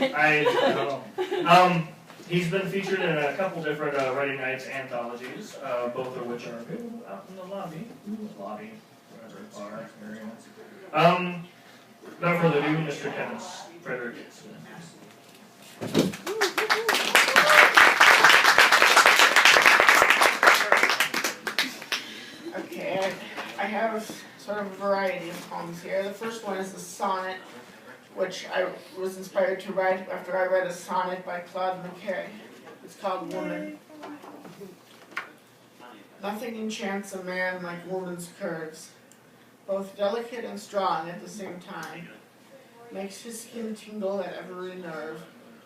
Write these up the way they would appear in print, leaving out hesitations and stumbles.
I don't know. He's been featured in a couple different Writing Nights anthologies, both of which are available out in the lobby, whatever bar area. Without further ado, Mr. Kenneth Frederick. Okay, I have sort of a variety of poems here. The first one is a sonnet, which I was inspired to write after I read a sonnet by Claude McKay. It's called Woman. Nothing enchants a man like woman's curves, both delicate and strong at the same time. Makes his skin tingle at every nerve,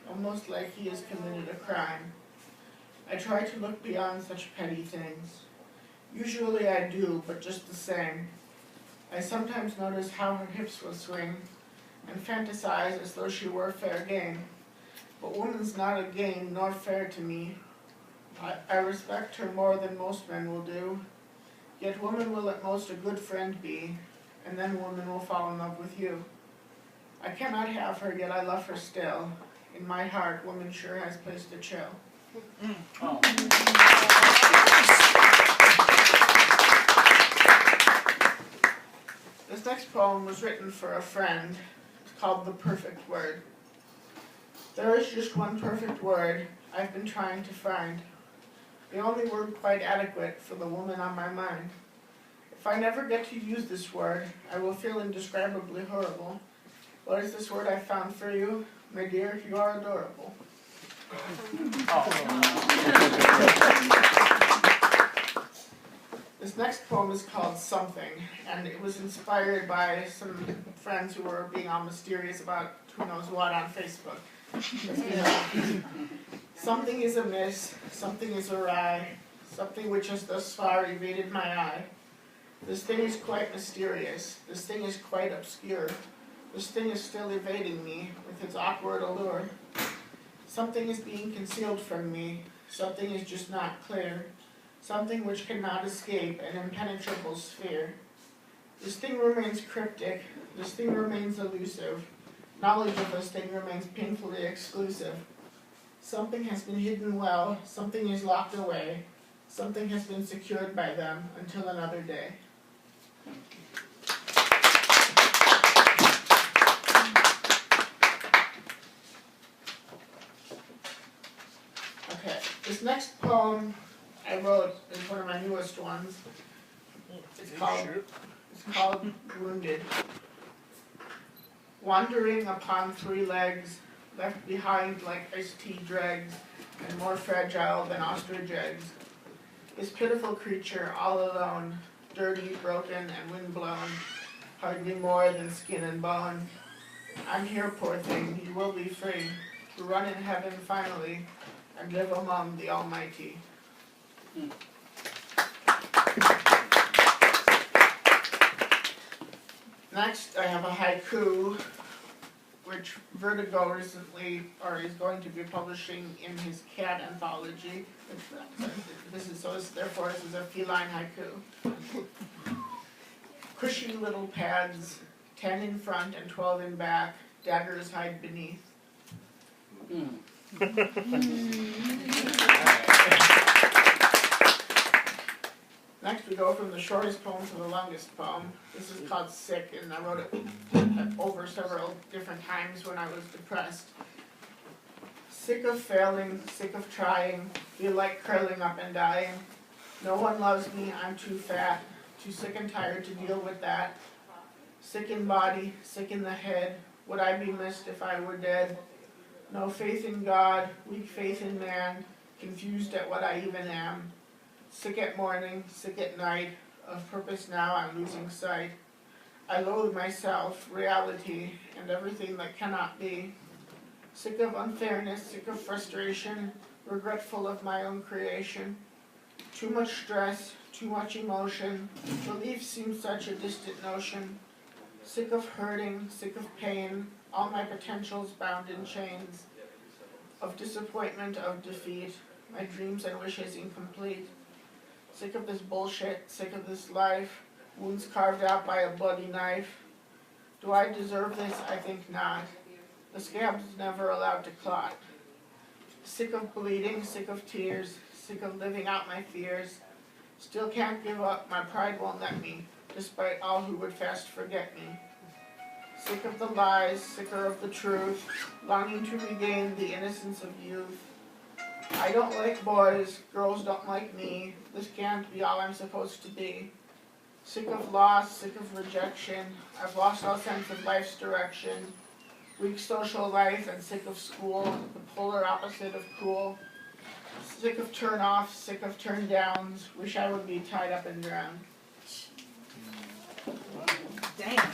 almost like he has committed a crime. I try to look beyond such petty things. Usually I do, but just the same. I sometimes notice how her hips will swing, and fantasize as though she were fair game. But woman's not a game nor fair to me. I respect her more than most men will do. Yet woman will at most a good friend be, and then woman will fall in love with you. I cannot have her, yet I love her still. In my heart, woman sure has place to chill. Oh. This next poem was written for a friend. It's called The Perfect Word. There is just one perfect word I've been trying to find. The only word quite adequate for the woman on my mind. If I never get to use this word, I will feel indescribably horrible. What is this word I found for you? My dear, you are adorable. This next poem is called Something, and it was inspired by some friends who were being all mysterious about who knows what on Facebook. Something is amiss, something is awry, something which has thus far evaded my eye. This thing is quite mysterious, this thing is quite obscure, this thing is still evading me with its awkward allure. Something is being concealed from me, something is just not clear. Something which cannot escape an impenetrable sphere. This thing remains cryptic, this thing remains elusive. Knowledge of this thing remains painfully exclusive. Something has been hidden well, something is locked away. Something has been secured by them until another day. Okay, this next poem I wrote is one of my newest ones. It's called Wounded. Wandering upon three legs, left behind like iced tea dregs, and more fragile than ostrich eggs. This pitiful creature all alone, dirty, broken, and windblown, hardly more than skin and bone. I'm here, poor thing, you will be free, to run in heaven finally, and live among the Almighty. Next, I have a haiku, which Vertigo recently, or is going to be publishing in his cat anthology. Therefore, this is a feline haiku. Cushy little pads, 10 in front and 12 in back, daggers hide beneath. Next, we go from the shortest poem to the longest poem. This is called Sick, and I wrote it over several different times when I was depressed. Sick of failing, sick of trying, feel like curling up and dying. No one loves me, I'm too fat, too sick and tired to deal with that. Sick in body, sick in the head, would I be missed if I were dead? No faith in God, weak faith in man, confused at what I even am. Sick at morning, sick at night, of purpose now I'm losing sight. I loathe myself, reality, and everything that cannot be. Sick of unfairness, sick of frustration, regretful of my own creation. Too much stress, too much emotion, relief seems such a distant notion. Sick of hurting, sick of pain, all my potentials bound in chains. Of disappointment, of defeat, my dreams and wishes incomplete. Sick of this bullshit, sick of this life, wounds carved out by a bloody knife. Do I deserve this? I think not. the scab's never allowed to clot. Sick of bleeding, sick of tears, sick of living out my fears. Still can't give up, my pride won't let me, despite all who would fast forget me. Sick of the lies, sicker of the truth, longing to regain the innocence of youth. I don't like boys, girls don't like me, this can't be all I'm supposed to be. Sick of loss, sick of rejection, I've lost all sense of life's direction. Weak social life and sick of school, the polar opposite of cool. Sick of turn-offs, sick of turn-downs, wish I would be tied up and drowned. Damn.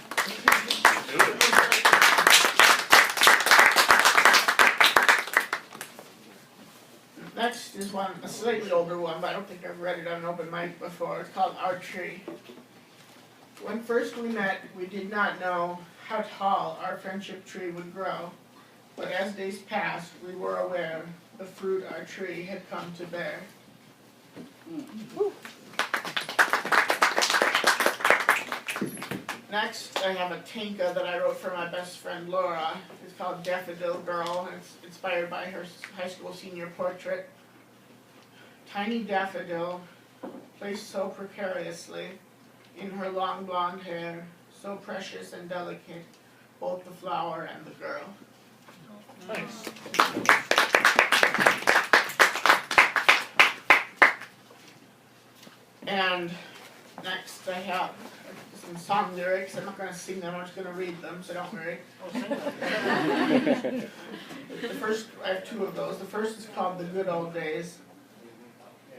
Next is one, a slightly older one, but I don't think I've read it on an open mic before. It's called Our Tree. When first we met, we did not know how tall our friendship tree would grow. But as days passed, we were aware the fruit our tree had come to bear. Next, I have a tanka that I wrote for my best friend Laura. It's called Daffodil Girl, and it's inspired by her high school senior portrait. Tiny daffodil, placed so precariously in her long blonde hair, so precious and delicate, both the flower and the girl. Thanks. And next I have some song lyrics. I'm not going to sing them, I'm just going to read them, so don't worry. The first, I have two of those. The first is called The Good Old Days.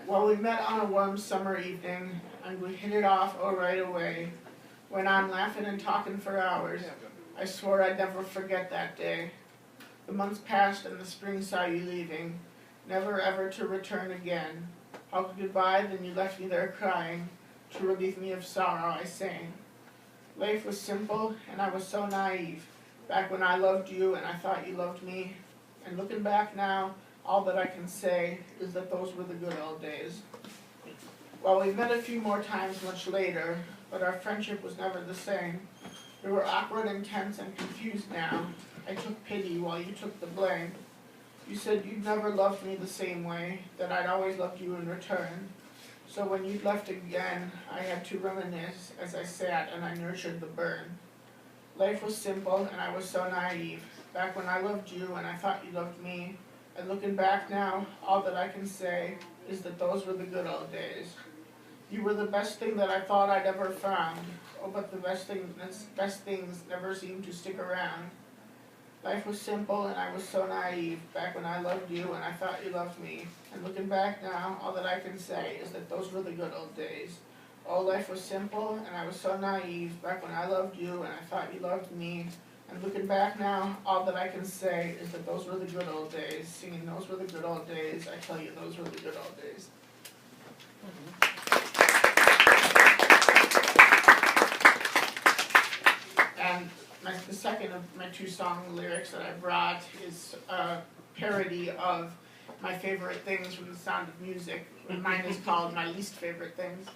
Well, we met on a warm summer evening, and we hit it off right away. Went on laughing and talking for hours. I swore I'd never forget that day. The months passed and the spring saw you leaving, never ever to return again. How goodbye, then you left me there crying. To relieve me of sorrow, I sang. Life was simple, and I was so naive. Back when I loved you and I thought you loved me. And looking back now, all that I can say is that those were the good old days. Well, we met a few more times much later, but our friendship was never the same. We were awkward and tense and confused now. I took pity while you took the blame. You said you'd never loved me the same way, that I'd always loved you in return. So when you'd left again, I had to reminisce as I sat and I nurtured the burn. Life was simple and I was so naive, back when I loved you and I thought you loved me. And looking back now, all that I can say is that those were the good old days. You were the best thing that I thought I'd ever found. Oh, but the best things never seemed to stick around. Life was simple and I was so naive, back when I loved you and I thought you loved me. And looking back now, all that I can say is that those were the good old days. Oh, life was simple and I was so naive, back when I loved you and I thought you loved me. And looking back now, all that I can say is that those were the good old days. Singing those were the good old days, I tell you those were the good old days. And the second of my two song lyrics that I brought is a parody of my favorite things from The Sound of Music. Mine is called My Least Favorite Things.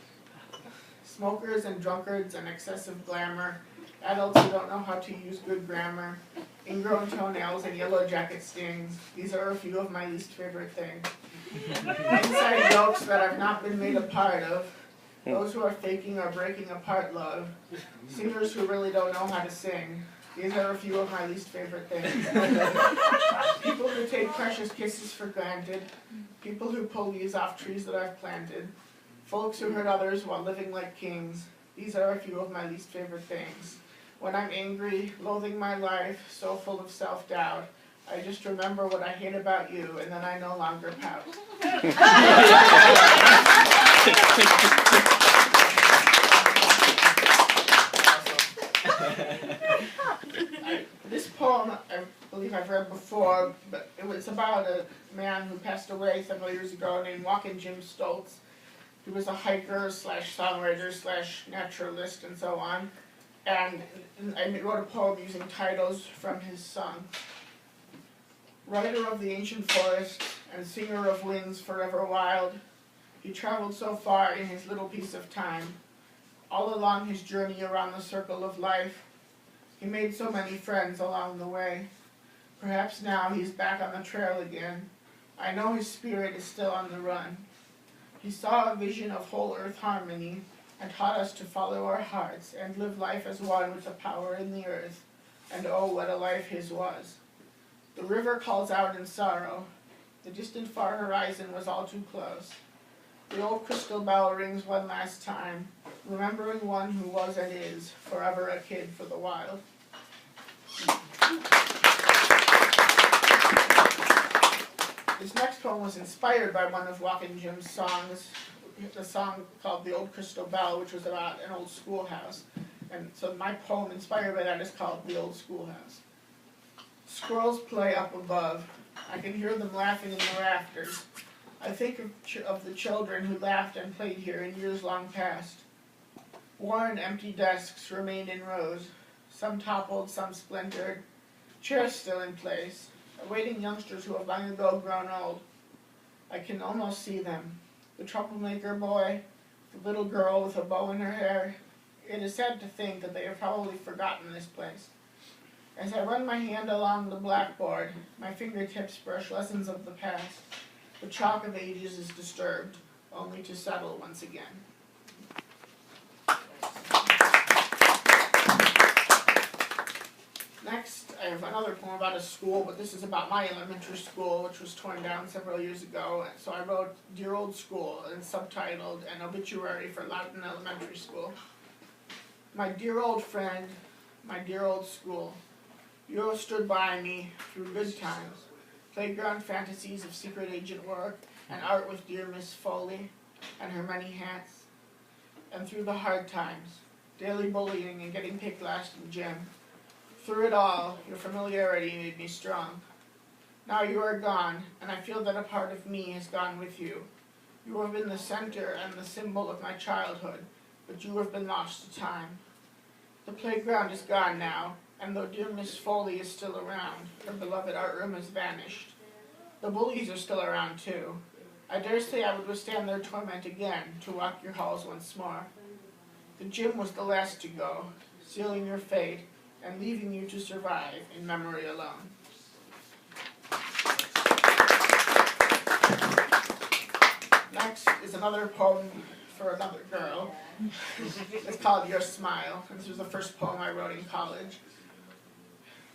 Smokers and drunkards and excessive glamour, adults who don't know how to use good grammar, ingrown toenails and yellow jacket stings, these are a few of my least favorite things. Inside jokes that I've not been made a part of, those who are faking or breaking apart love, singers who really don't know how to sing, these are a few of my least favorite things. People who take precious kisses for granted, people who pull leaves off trees that I've planted, folks who hurt others while living like kings, these are a few of my least favorite things. When I'm angry, loathing my life, so full of self-doubt, I just remember what I hate about you, and then I no longer pout. This poem, I believe I've read before, but it was about a man who passed away several years ago named Walkin Jim Stoltz. He was a hiker slash songwriter slash naturalist and so on. And I wrote a poem using titles from his song. Writer of the ancient forest and singer of winds forever wild, he traveled so far in his little piece of time. All along his journey around the circle of life, he made so many friends along the way. Perhaps now he's back on the trail again. I know his spirit is still on the run. He saw a vision of whole earth harmony and taught us to follow our hearts and live life as one with the power in the earth. And oh, what a life his was. The river calls out in sorrow. The distant far horizon was all too close. The old crystal bell rings one last time, remembering one who was and is, forever a kid for the wild. This next poem was inspired by one of Walkin Jim's songs, the song called The Old Crystal Bell, which was about an old schoolhouse. And so my poem inspired by that is called The Old Schoolhouse. Squirrels play up above. I can hear them laughing in the rafters. I think of the children who laughed and played here in years long past. Worn, empty desks remained in rows. Some toppled, some splintered. Chairs still in place, awaiting youngsters who have long ago grown old. I can almost see them. The troublemaker boy, the little girl with a bow in her hair. It is sad to think that they have probably forgotten this place. As I run my hand along the blackboard, my fingertips brush lessons of the past. The chalk of ages is disturbed, only to settle once again. Next, I have another poem about a school, but this is about my elementary school, which was torn down several years ago. So I wrote Dear Old School, and subtitled An Obituary for Loudon Elementary School. My dear old friend, my dear old school, you have stood by me through good times, playground fantasies of secret agent work, and art with dear Miss Foley and her many hats, and through the hard times, daily bullying and getting picked last in gym. Through it all, your familiarity made me strong. Now you are gone, and I feel that a part of me has gone with you. You have been the center and the symbol of my childhood, but you have been lost to time. The playground is gone now, and though dear Miss Foley is still around, her beloved art room has vanished. The bullies are still around too. I dare say I would withstand their torment again, to walk your halls once more. The gym was the last to go, sealing your fate, and leaving you to survive in memory alone. Next is another poem for another girl. It's called Your Smile, and this was the first poem I wrote in college.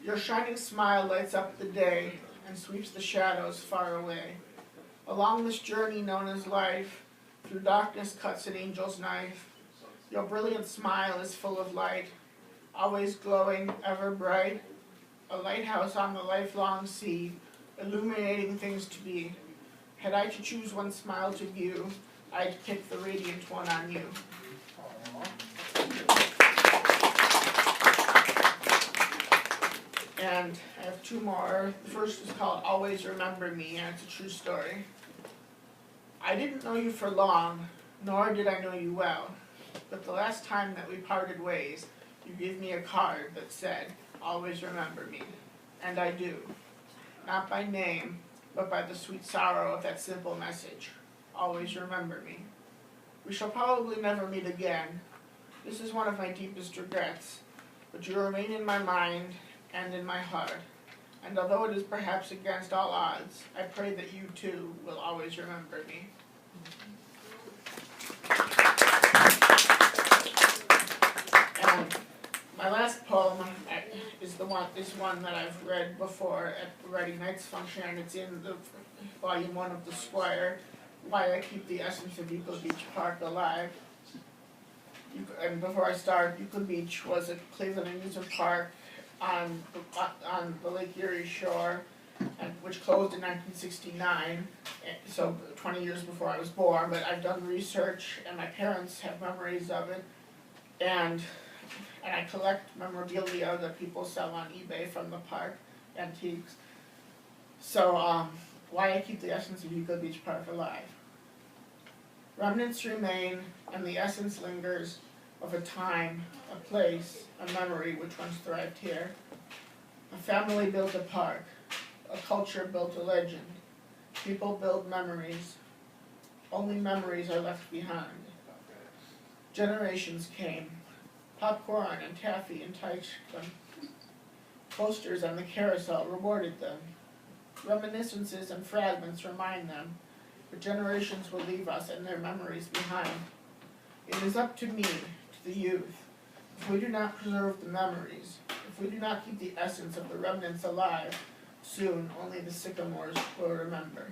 Your shining smile lights up the day and sweeps the shadows far away. Along this journey known as life, through darkness cuts an angel's knife. Your brilliant smile is full of light, always glowing, ever bright. A lighthouse on the lifelong sea, illuminating things to be. Had I to choose one smile to view, I'd pick the radiant one on you. And I have two more. The first is called Always Remember Me, and it's a true story. I didn't know you for long, nor did I know you well. But the last time that we parted ways, you gave me a card that said, always remember me. And I do. Not by name, but by the sweet sorrow of that simple message. Always remember me. We shall probably never meet again. This is one of my deepest regrets. But you remain in my mind and in my heart. And although it is perhaps against all odds, I pray that you too will always remember me. And my last poem is this one that I've read before at the Writing Nights function, and it's in the volume 1 of the Squire, Why I Keep the Essence of Euclid Beach Park Alive. And before I start, Euclid Beach was a Cleveland amusement park on the Lake Erie shore, which closed in 1969, so 20 years before I was born. But I've done research, and my parents have memories of it, and I collect memorabilia that people sell on eBay from the park, antiques. So, why I keep the essence of Euclid Beach Park alive. Remnants remain, and the essence lingers of a time, a place, a memory which once thrived here. A family built a park, a culture built a legend. People build memories. Only memories are left behind. Generations came. Popcorn and taffy enticed them. Posters on the carousel rewarded them. Reminiscences and fragments remind them, but generations will leave us and their memories behind. It is up to me, to the youth. If we do not preserve the memories, if we do not keep the essence of the remnants alive, soon only the sycamores will remember.